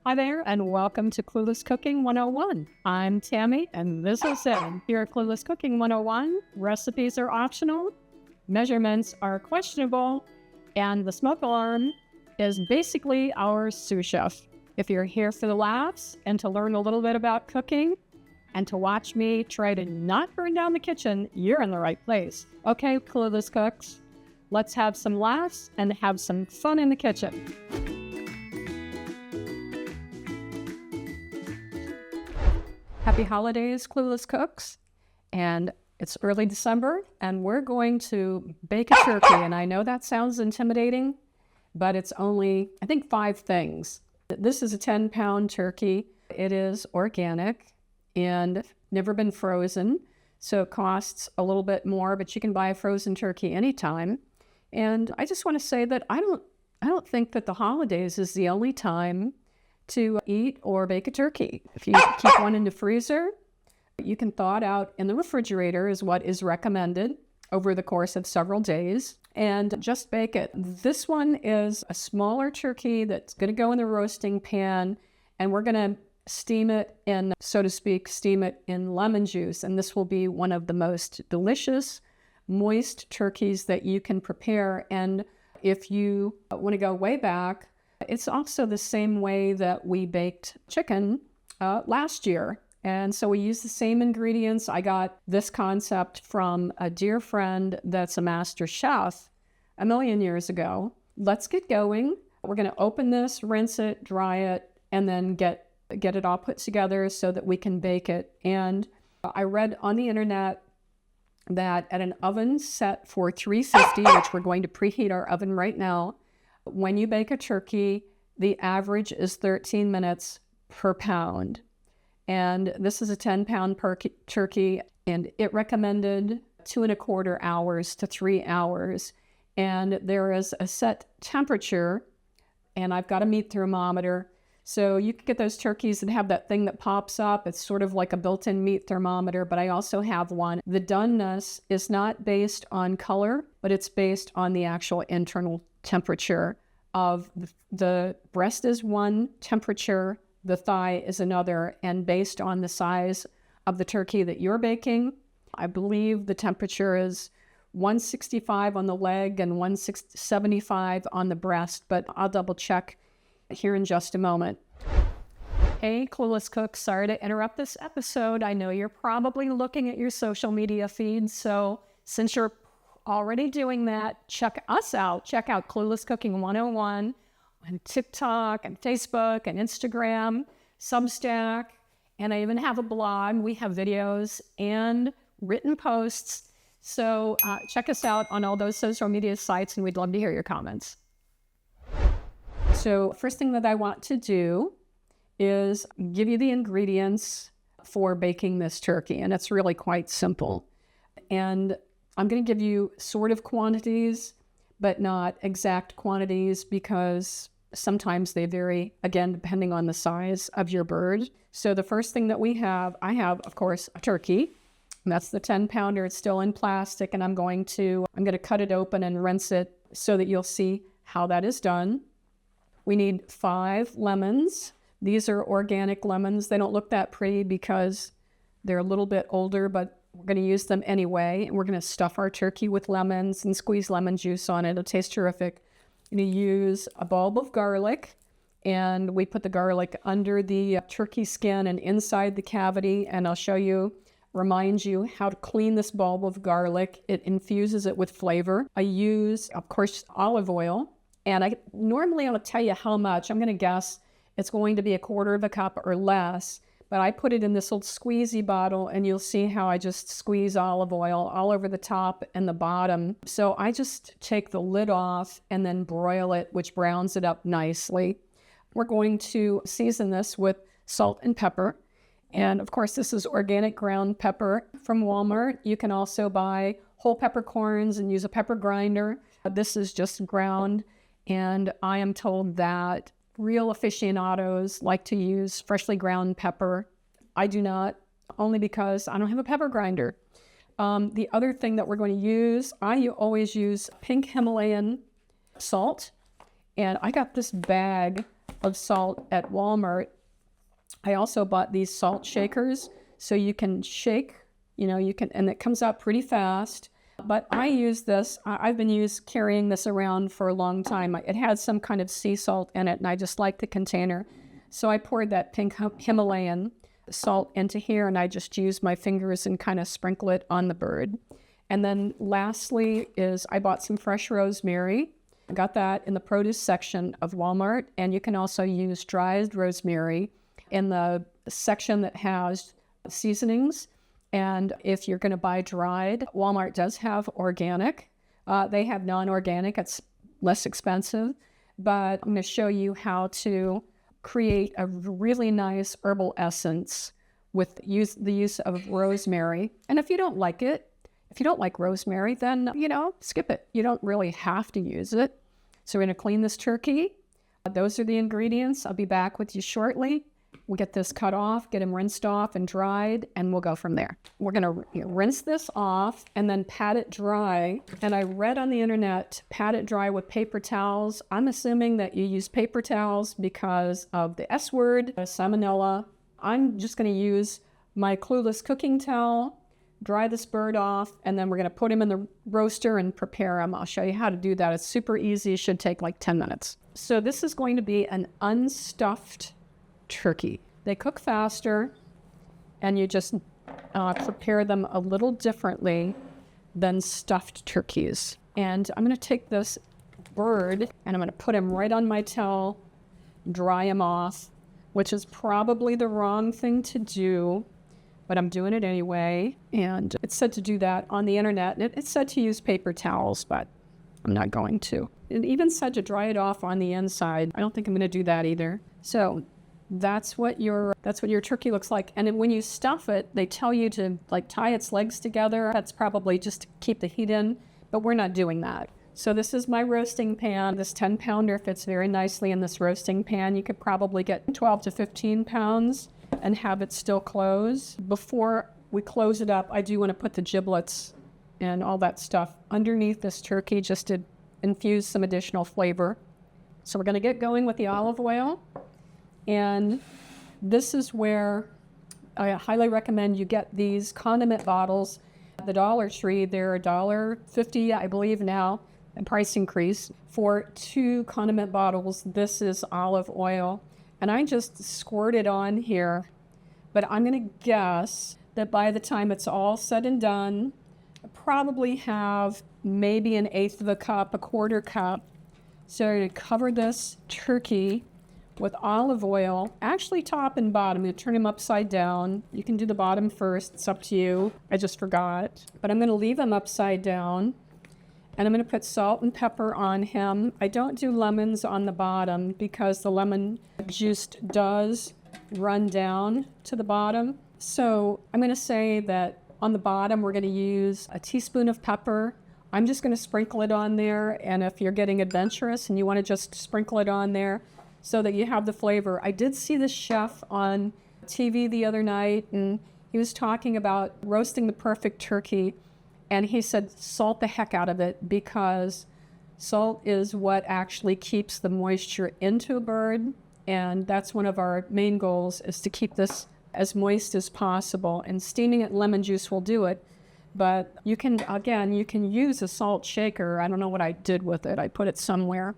Hi there, and welcome to Clueless Cooking 101. I'm Tammy, and this is Sam. Here at Clueless Cooking 101, recipes are optional, measurements are questionable, and the smoke alarm is basically our sous chef. If you're here for the laughs and to learn a little bit about cooking and to watch me try to not burn down the kitchen, you're in the right place. Okay, Clueless cooks, let's have some laughs and have some fun in the kitchen. Happy holidays, Clueless cooks. And it's early December, and we're going to bake a turkey. And I know that sounds intimidating, but it's only, I think, 5 things. This is a 10-pound turkey. It is organic and never been frozen, so it costs a little bit more, but you can buy a frozen turkey anytime. And I just want to say that I don't think that the holidays is the only time to eat or bake a turkey. If you keep one in the freezer, you can thaw it out in the refrigerator is what is recommended over the course of several days, and just bake it. This one is a smaller turkey that's going to go in the roasting pan, and we're going to steam it in, so to speak, steam it in lemon juice. And this will be one of the most delicious, moist turkeys that you can prepare. And if you want to go way back, it's also the same way that we baked chicken last year. And so we use the same ingredients. I got this concept from a dear friend that's a master chef a million years ago. Let's get going. We're going to open this, rinse it, dry it, and then get it all put together so that we can bake it. And I read on the internet that at an oven set for 350, which we're going to preheat our oven right now, when you bake a turkey, the average is 13 minutes per pound. And this is a 10-pound turkey, and it recommended 2¼ hours to 3 hours. And there is a set temperature, and I've got a meat thermometer. So you can get those turkeys that have that thing that pops up. It's sort of like a built-in meat thermometer, but I also have one. The doneness is not based on color, but it's based on the actual internal temperature of the breast is one temperature, the thigh is another, and based on the size of the turkey that you're baking, I believe the temperature is 165 on the leg and 175 on the breast, but I'll double check here in just a moment. Hey, Clueless cooks, sorry to interrupt this episode. I know you're probably looking at your social media feeds, so since you're already doing that, check us out. Check out Clueless Cooking 101 on TikTok and Facebook and Instagram, Substack, and I even have a blog. We have videos and written posts. So check us out on all those social media sites, and we'd love to hear your comments. So first thing that I want to do is give you the ingredients for baking this turkey, and it's really quite simple. And I'm going to give you sort of quantities, but not exact quantities because sometimes they vary, again, depending on the size of your bird. So the first thing that I have, of course, a turkey. And that's the 10-pounder. It's still in plastic, and I'm going to cut it open and rinse it so that you'll see how that is done. We need 5 lemons. These are organic lemons. They don't look that pretty because they're a little bit older, but we're going to use them anyway. And we're going to stuff our turkey with lemons and squeeze lemon juice on it. It'll taste terrific. I'm going to use a bulb of garlic, and we put the garlic under the turkey skin and inside the cavity. And I'll remind you how to clean this bulb of garlic. It infuses it with flavor. I use, of course, olive oil. And I normally I'll tell you how much. I'm going to guess it's going to be 1/4 cup or less. But I put it in this little squeezy bottle, and you'll see how I just squeeze olive oil all over the top and the bottom. So I just take the lid off and then broil it, which browns it up nicely. We're going to season this with salt and pepper. And of course, this is organic ground pepper from Walmart. You can also buy whole peppercorns and use a pepper grinder. This is just ground. And I am told that real aficionados like to use freshly ground pepper. I do not, only because I don't have a pepper grinder. The other thing that we're going to use, I always use pink Himalayan salt. And I got this bag of salt at Walmart. I also bought these salt shakers, so you can shake, and it comes out pretty fast. But I use this, I've been carrying this around for a long time. It had some kind of sea salt in it, and I just like the container. So I poured that pink Himalayan salt into here, and I just use my fingers and kind of sprinkle it on the bird. And then lastly is I bought some fresh rosemary. I got that in the produce section of Walmart, and you can also use dried rosemary in the section that has seasonings. And if you're going to buy dried, Walmart does have organic. They have non-organic. It's less expensive. But I'm going to show you how to create a really nice herbal essence with the use of rosemary. And if you don't like it, if you don't like rosemary, then, skip it. You don't really have to use it. So we're going to clean this turkey. Those are the ingredients. I'll be back with you shortly. We'll get this cut off, get them rinsed off and dried, and we'll go from there. We're going to rinse this off and then pat it dry. And I read on the internet, pat it dry with paper towels. I'm assuming that you use paper towels because of the S word, salmonella. I'm just going to use my Clueless Cooking towel, dry this bird off, and then we're going to put him in the roaster and prepare him. I'll show you how to do that. It's super easy. It should take like 10 minutes. So this is going to be an unstuffed turkey. They cook faster, and you just prepare them a little differently than stuffed turkeys. And I'm going to take this bird and I'm going to put him right on my towel, dry him off, which is probably the wrong thing to do, but I'm doing it anyway. And it said to do that on the internet. And it said to use paper towels, but I'm not going to. It even said to dry it off on the inside. I don't think I'm going to do that either. So that's what your turkey looks like. And when you stuff it, they tell you to tie its legs together. That's probably just to keep the heat in, but we're not doing that. So this is my roasting pan. This 10-pounder fits very nicely in this roasting pan. You could probably get 12 to 15 pounds and have it still close. Before we close it up, I do want to put the giblets and all that stuff underneath this turkey just to infuse some additional flavor. So we're going to get going with the olive oil. And this is where I highly recommend you get these condiment bottles at the Dollar Tree. They're $1.50, I believe now, a price increase for 2 condiment bottles. This is olive oil. And I just squirt it on here. But I'm going to guess that by the time it's all said and done, I probably have maybe 1/8 of a cup, 1/4 cup. So to cover this turkey with olive oil, actually top and bottom. You turn him upside down. You can do the bottom first. It's up to you. I just forgot. But I'm going to leave him upside down. And I'm going to put salt and pepper on him. I don't do lemons on the bottom because the lemon juice does run down to the bottom. So I'm going to say that on the bottom, we're going to use a teaspoon of pepper. I'm just going to sprinkle it on there. And if you're getting adventurous and you want to just sprinkle it on there, so that you have the flavor. I did see the chef on TV the other night, and he was talking about roasting the perfect turkey, and he said salt the heck out of it because salt is what actually keeps the moisture into a bird, and that's one of our main goals, is to keep this as moist as possible, and steaming it in lemon juice will do it. But you can use a salt shaker. I don't know what I did with it. I put it somewhere.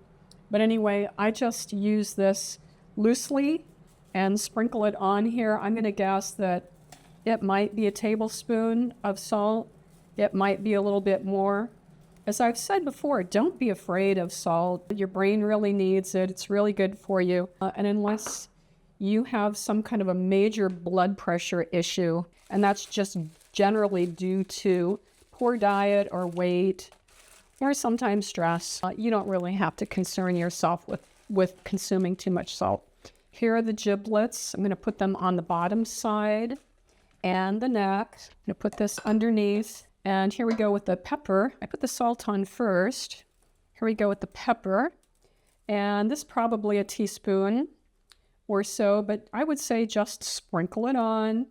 But anyway, I just use this loosely and sprinkle it on here. I'm going to guess that it might be a tablespoon of salt. It might be a little bit more. As I've said before, don't be afraid of salt. Your brain really needs it. It's really good for you. And unless you have some kind of a major blood pressure issue, and that's just generally due to poor diet or weight, or sometimes stress, you don't really have to concern yourself with consuming too much salt. Here are the giblets. I'm going to put them on the bottom side and the neck. I'm going to put this underneath. And here we go with the pepper. I put the salt on first. Here we go with the pepper. And this is probably a teaspoon or so, but I would say just sprinkle it on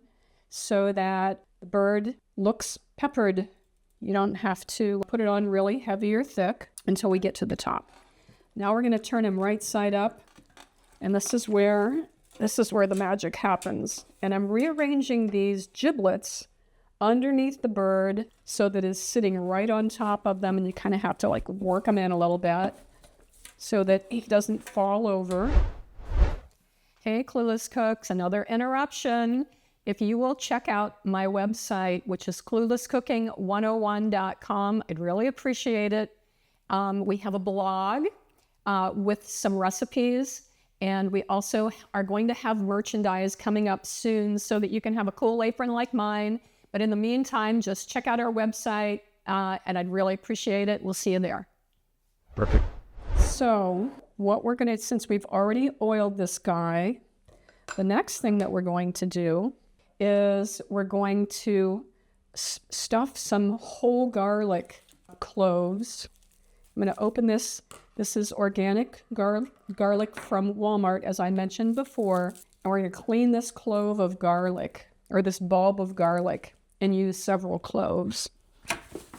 so that the bird looks peppered. You don't have to put it on really heavy or thick until we get to the top. Now we're going to turn him right side up And this is where the magic happens. And I'm rearranging these giblets underneath the bird so that it's sitting right on top of them, and you kind of have to like work them in a little bit so that it doesn't fall over. Hey, Clueless Cooks, another interruption. If you will check out my website, which is cluelesscooking101.com, I'd really appreciate it. We have a blog with some recipes, and we also are going to have merchandise coming up soon so that you can have a cool apron like mine. But in the meantime, just check out our website, and I'd really appreciate it. We'll see you there. Perfect. So what we're going to, since we've already oiled this guy, the next thing that we're going to do is we're going to stuff some whole garlic cloves. I'm going to open this. This is organic garlic from Walmart, as I mentioned before. And we're going to clean this clove of garlic, or this bulb of garlic, and use several cloves.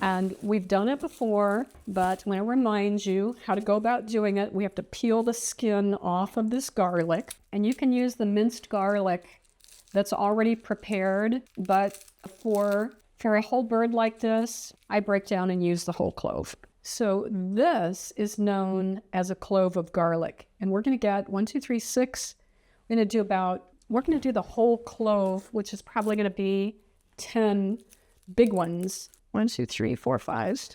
And we've done it before, but I'm going to remind you how to go about doing it. We have to peel the skin off of this garlic, and you can use the minced garlic that's already prepared, but for a whole bird like this, I break down and use the whole clove. So this is known as a clove of garlic, and we're going to get 1, 2, 3, 6. We're going to do the whole clove, which is probably going to be 10 big ones. 1, 2, 3, 4, 5,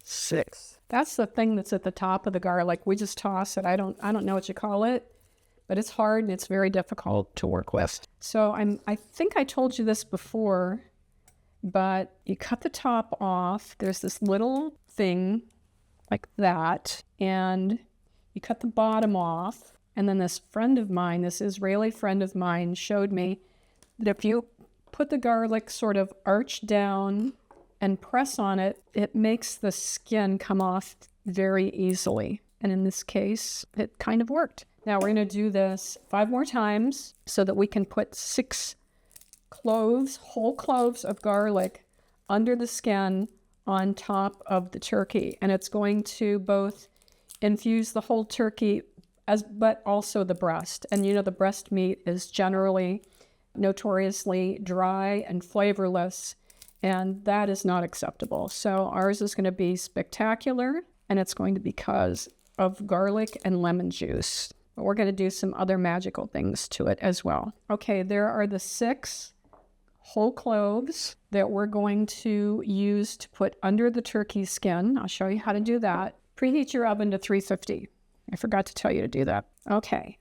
6. That's the thing that's at the top of the garlic. We just toss it. I don't know what you call it, but it's hard and it's very difficult to work with. So I think I told you this before, but you cut the top off. There's this little thing like that, and you cut the bottom off. And then this Israeli friend of mine showed me that if you put the garlic sort of arched down and press on it, it makes the skin come off very easily. And in this case, it kind of worked. Now we're going to do this 5 more times so that we can put 6 whole cloves of garlic under the skin on top of the turkey. And it's going to both infuse the whole turkey but also the breast. And you know, the breast meat is generally notoriously dry and flavorless, and that is not acceptable. So ours is going to be spectacular, and it's going to be because of garlic and lemon juice. But we're going to do some other magical things to it as well. Okay, there are the 6 whole cloves that we're going to use to put under the turkey skin. I'll show you how to do that. Preheat your oven to 350. I forgot to tell you to do that. Okay,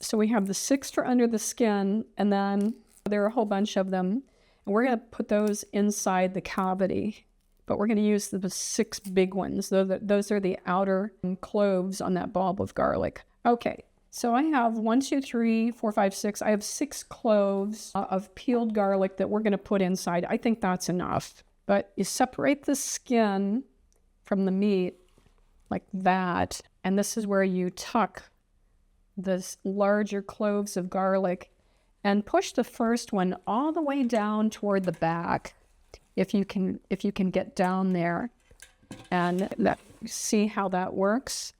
so we have the 6 for under the skin, and then there are a whole bunch of them. And we're going to put those inside the cavity, but we're going to use the 6 big ones. Those are the outer cloves on that bulb of garlic. Okay, so I have 1, 2, 3, 4, 5, 6. I have 6 cloves of peeled garlic that we're going to put inside. I think that's enough. But you separate the skin from the meat like that, and this is where you tuck the larger cloves of garlic and push the first one all the way down toward the back, if you can get down there, and see how that works.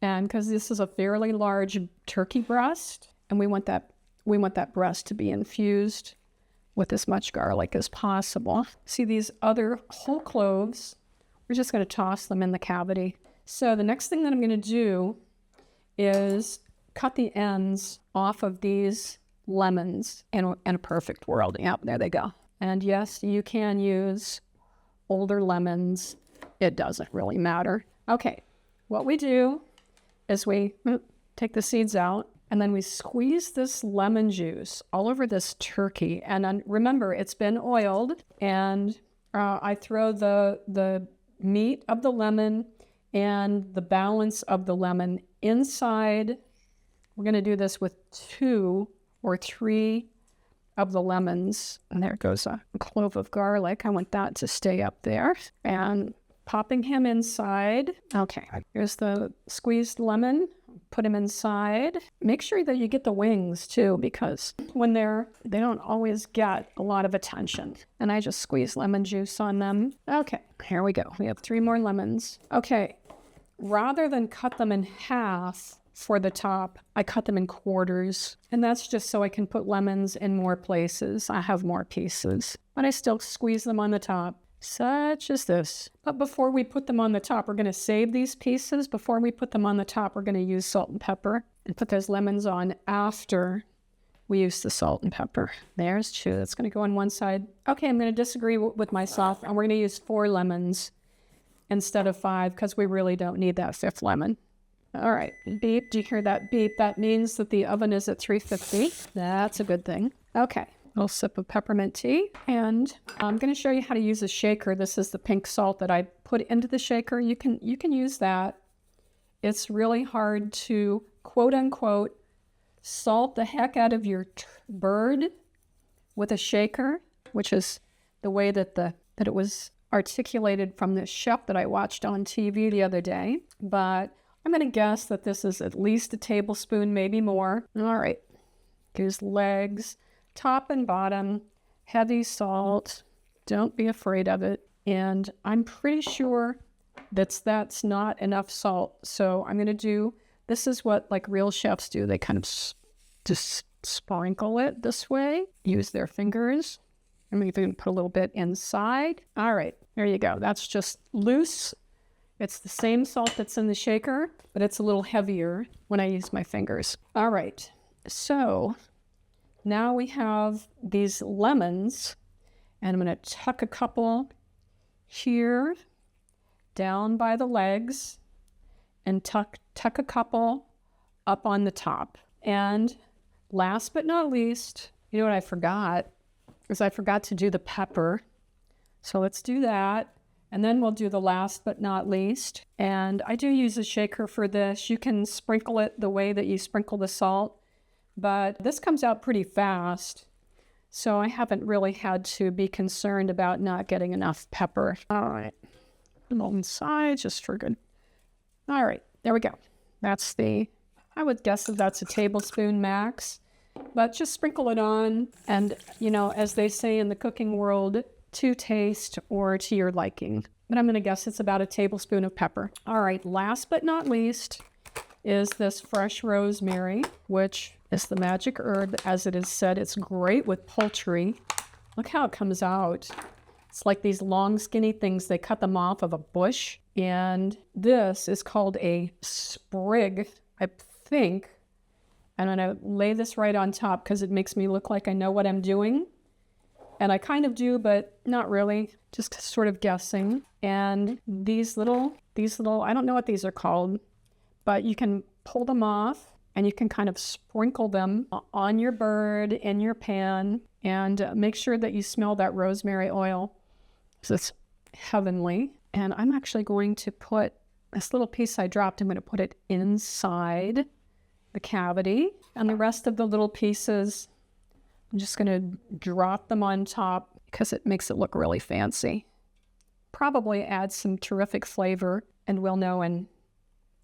And because this is a fairly large turkey breast, and we want that breast to be infused with as much garlic as possible. See these other whole cloves? We're just going to toss them in the cavity. So the next thing that I'm going to do is cut the ends off of these lemons in a perfect world. Yep, there they go. And yes, you can use older lemons. It doesn't really matter. Okay, what we do is we take the seeds out, and then we squeeze this lemon juice all over this turkey. And remember, it's been oiled, and I throw the meat of the lemon and the balance of the lemon inside. We're going to do this with 2 or 3 of the lemons. And there goes a clove of garlic. I want that to stay up there. And popping him inside. Okay, here's the squeezed lemon. Put him inside. Make sure that you get the wings too, because when they don't always get a lot of attention. And I just squeeze lemon juice on them. Okay, here we go. We have 3 more lemons. Okay, rather than cut them in half, for the top, I cut them in quarters. And that's just so I can put lemons in more places. I have more pieces, but I still squeeze them on the top, such as this. But before we put them on the top, we're going to save these pieces. Before we put them on the top, we're going to use salt and pepper and put those lemons on after we use the salt and pepper. There's two. That's going to go on one side. Okay, I'm going to disagree with myself, and we're going to use 4 lemons instead of 5 because we really don't need that 5th lemon. All right, beep. Do you hear that beep? That means that the oven is at 350. That's a good thing. Okay, a little sip of peppermint tea. And I'm going to show you how to use a shaker. This is the pink salt that I put into the shaker. You can use that. It's really hard to, quote unquote, salt the heck out of your bird with a shaker, which is the way that it was articulated from the chef that I watched on TV the other day. But I'm going to guess that this is at least a tablespoon, maybe more. All right. Here's legs, top and bottom, heavy salt. Don't be afraid of it. And I'm pretty sure that's not enough salt. So I'm going to do, this is what like real chefs do. They kind of just sprinkle it this way, use their fingers. I'm even going to put a little bit inside. All right, there you go. That's just loose. It's the same salt that's in the shaker, but it's a little heavier when I use my fingers. All right, so now we have these lemons, and I'm going to tuck a couple here down by the legs and tuck a couple up on the top. And last but not least, you know what I forgot? I forgot to do the pepper. So let's do that. And then we'll do the last but not least. And I do use a shaker for this. You can sprinkle it the way that you sprinkle the salt, but this comes out pretty fast. So I haven't really had to be concerned about not getting enough pepper. All right, on side, just for good. All right, there we go. That's I would guess that that's a tablespoon max, but just sprinkle it on. And, you know, as they say in the cooking world, to taste or to your liking. But I'm going to guess it's about a tablespoon of pepper. All right, last but not least is this fresh rosemary, which is the magic herb. As it is said, it's great with poultry. Look how it comes out. It's like these long, skinny things. They cut them off of a bush. And this is called a sprig, I think. And I'm going to lay this right on top because it makes me look like I know what I'm doing. And I kind of do, but not really, just sort of guessing. And these little, I don't know what these are called, but you can pull them off and you can kind of sprinkle them on your bird in your pan and make sure that you smell that rosemary oil because it's heavenly. And I'm actually going to put this little piece I dropped, I'm going to put it inside the cavity, and the rest of the little pieces, I'm just going to drop them on top because it makes it look really fancy. Probably add some terrific flavor, and we'll know in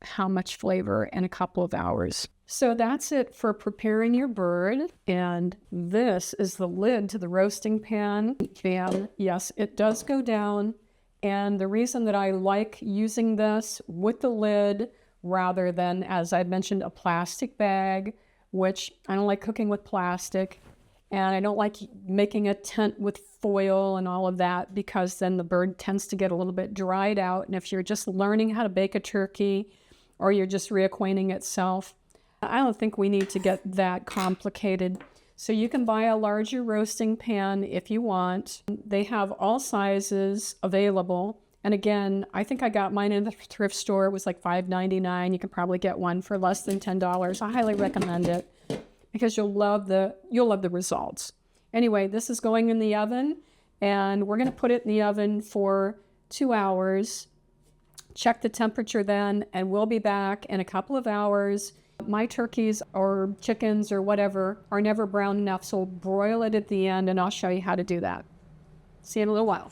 how much flavor in a couple of hours. So that's it for preparing your bird. And this is the lid to the roasting pan. And yes, it does go down. And the reason that I like using this with the lid rather than, as I mentioned, a plastic bag, which I don't like cooking with plastic. And I don't like making a tent with foil and all of that because then the bird tends to get a little bit dried out. And if you're just learning how to bake a turkey or you're just reacquainting itself, I don't think we need to get that complicated. So you can buy a larger roasting pan if you want. They have all sizes available. And again, I think I got mine in the thrift store. It was like $5.99. You can probably get one for less than $10. I highly recommend it, because you'll love the results. Anyway, this is going in the oven, and we're going to put it in the oven for 2 hours. Check the temperature then, and we'll be back in a couple of hours. My turkeys or chickens or whatever are never brown enough, so broil it at the end, and I'll show you how to do that. See you in a little while.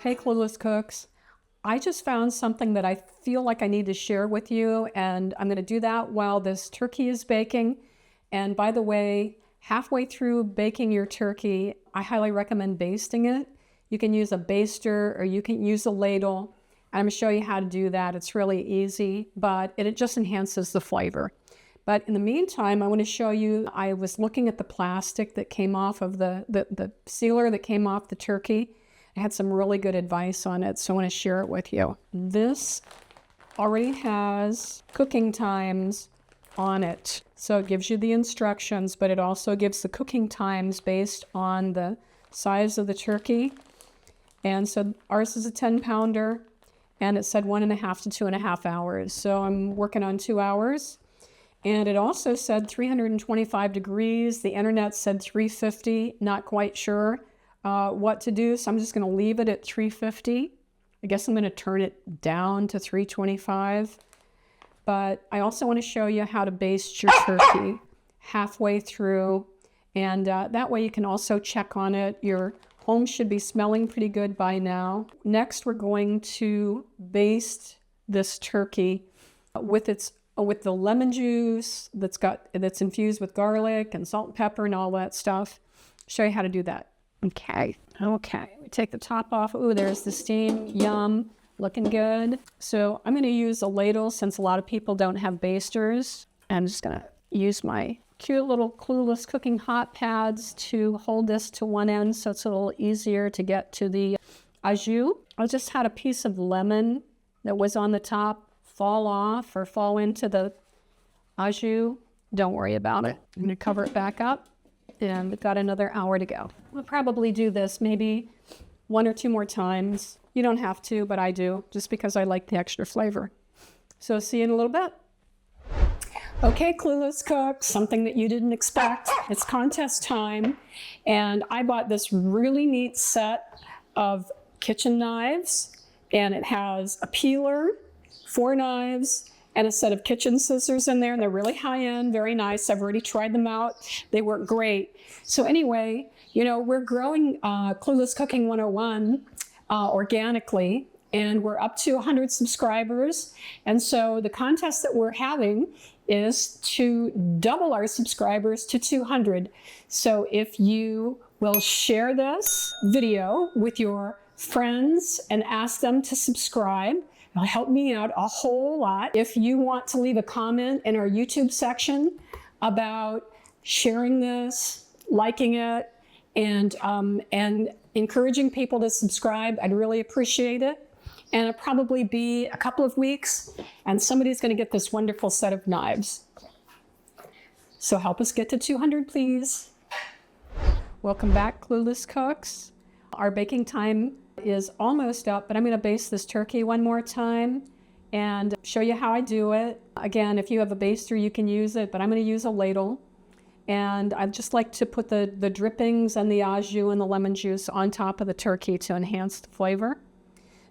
Hey, Clueless Cooks. I just found something that I feel like I need to share with you, and I'm going to do that while this turkey is baking. And by the way, halfway through baking your turkey, I highly recommend basting it. You can use a baster or you can use a ladle. I'm going to show you how to do that. It's really easy, but it just enhances the flavor. But in the meantime, I want to show you, I was looking at the plastic that came off of the sealer that came off the turkey. I had some really good advice on it, so I want to share it with you. This already has cooking times on it. So it gives you the instructions, but it also gives the cooking times based on the size of the turkey. And so ours is a 10-pounder, and it said 1.5 to 2.5 hours. So I'm working on 2 hours. And it also said 325 degrees. The internet said 350, not quite sure what to do. So I'm just going to leave it at 350. I guess I'm going to turn it down to 325. But I also want to show you how to baste your turkey halfway through. And that way you can also check on it. Your home should be smelling pretty good by now. Next, we're going to baste this turkey with the lemon juice that's infused with garlic and salt and pepper and all that stuff. Show you how to do that. Okay. We take the top off. Ooh, there's the steam. Yum. Looking good. So I'm going to use a ladle since a lot of people don't have basters. I'm just going to use my cute little Clueless Cooking hot pads to hold this to one end so it's a little easier to get to the au jus. I just had a piece of lemon that was on the top fall off or fall into the au jus. Don't worry about it. I'm going to cover it back up, and we've got another hour to go. We'll probably do this maybe 1 or 2 more times. You don't have to, but I do, just because I like the extra flavor. So see you in a little bit. Okay, Clueless Cooks, something that you didn't expect. It's contest time, and I bought this really neat set of kitchen knives, and it has a peeler, 4 knives, and a set of kitchen scissors in there, and they're really high-end, very nice. I've already tried them out. They work great. So anyway, you know, we're growing Clueless Cooking 101 organically, and we're up to 100 subscribers. And so the contest that we're having is to double our subscribers to 200. So if you will share this video with your friends and ask them to subscribe, it'll help me out a whole lot. If you want to leave a comment in our YouTube section about sharing this, liking it, and encouraging people to subscribe, I'd really appreciate it. And it'll probably be a couple of weeks, and somebody's going to get this wonderful set of knives. So help us get to 200, please. Welcome back, Clueless Cooks. Our baking time is almost up, but I'm going to baste this turkey one more time and show you how I do it. Again, if you have a baster, you can use it, but I'm going to use a ladle. And I'd just like to put the drippings and the au jus and the lemon juice on top of the turkey to enhance the flavor.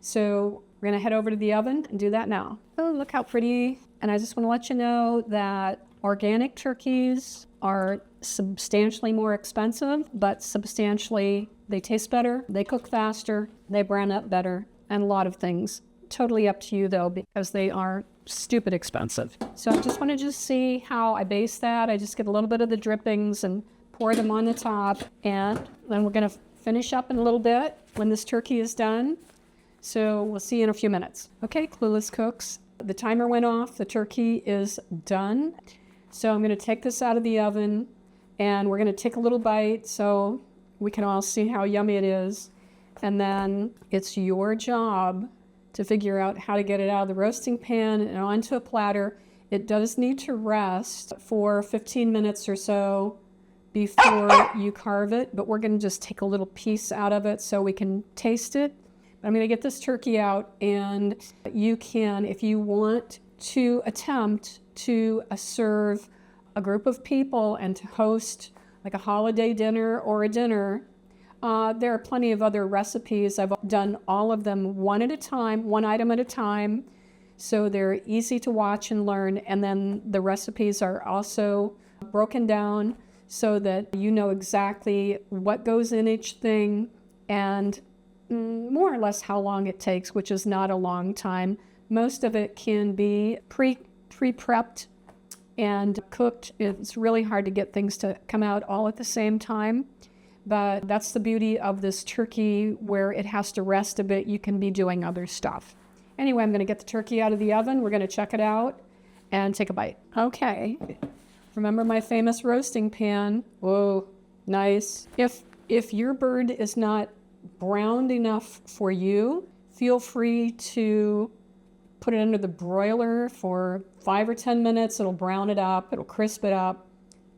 So we're going to head over to the oven and do that now. Oh, look how pretty. And I just want to let you know that organic turkeys are substantially more expensive, but substantially they taste better, they cook faster, they brown up better, and a lot of things. Totally up to you though, because they are stupid expensive. So I just want to see how I baste that. I just get a little bit of the drippings and pour them on the top, and then we're going to finish up in a little bit when this turkey is done. So we'll see you in a few minutes. Okay, Clueless Cooks, the timer went off, the turkey is done. So I'm going to take this out of the oven, and we're going to take a little bite so we can all see how yummy it is. And then it's your job to figure out how to get it out of the roasting pan and onto a platter. It does need to rest for 15 minutes or so before you carve it, but we're going to just take a little piece out of it so we can taste it. I'm going to get this turkey out, and you can, if you want to attempt to serve a group of people and to host like a holiday dinner or a dinner, there are plenty of other recipes. I've done all of them one at a time, one item at a time, so they're easy to watch and learn. And then the recipes are also broken down so that you know exactly what goes in each thing and more or less how long it takes, which is not a long time. Most of it can be pre-prepped and cooked. It's really hard to get things to come out all at the same time. But that's the beauty of this turkey, where it has to rest a bit. You can be doing other stuff. Anyway, I'm going to get the turkey out of the oven. We're going to check it out and take a bite. Okay. Remember my famous roasting pan? Whoa, nice. If your bird is not browned enough for you, feel free to put it under the broiler for 5 or 10 minutes. It'll brown it up. It'll crisp it up.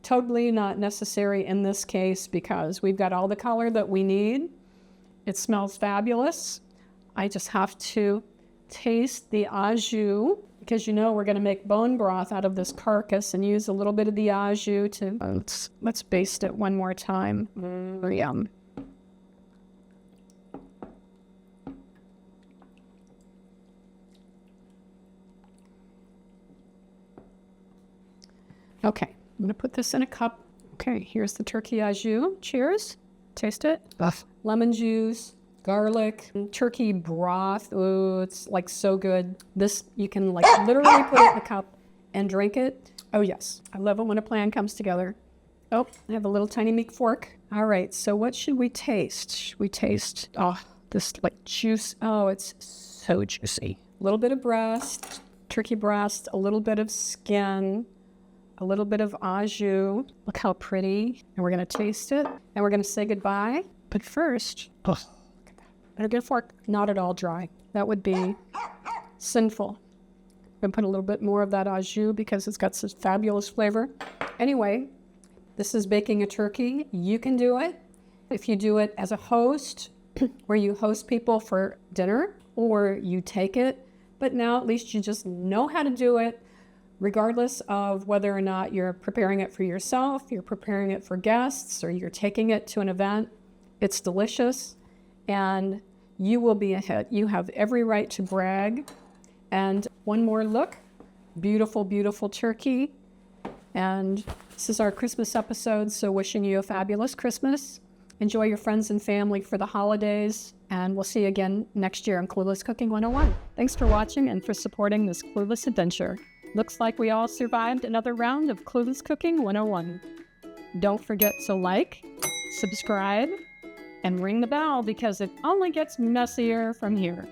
Totally not necessary in this case because we've got all the color that we need. It smells fabulous. I just have to taste the au jus because you know we're going to make bone broth out of this carcass and use a little bit of the au jus to... Let's baste it one more time. Yum. Okay, I'm going to put this in a cup. Okay, here's the turkey au jus. Cheers. Taste it. Lemon juice, garlic, turkey broth. Oh, it's like so good. This, you can like literally put it in a cup and drink it. Oh yes, I love it when a plan comes together. Oh, I have a little tiny meat fork. All right, so what should we taste? Should we taste, this like juice. Oh, it's so juicy. A little bit of breast, turkey breast, a little bit of skin, a little bit of au jus. Look how pretty. And we're going to taste it. And we're going to say goodbye. But first, look at that. Better get a fork. Not at all dry. That would be sinful. I'm going to put a little bit more of that au jus because it's got such fabulous flavor. Anyway, this is baking a turkey. You can do it. If you do it as a host, where you host people for dinner, or you take it. But now at least you just know how to do it. Regardless of whether or not you're preparing it for yourself, you're preparing it for guests, or you're taking it to an event, it's delicious and you will be a hit. You have every right to brag. And one more look. Beautiful, beautiful turkey. And this is our Christmas episode, so wishing you a fabulous Christmas. Enjoy your friends and family for the holidays, and we'll see you again next year on Clueless Cooking 101. Thanks for watching and for supporting this clueless adventure. Looks like we all survived another round of Clueless Cooking 101. Don't forget to like, subscribe, and ring the bell because it only gets messier from here.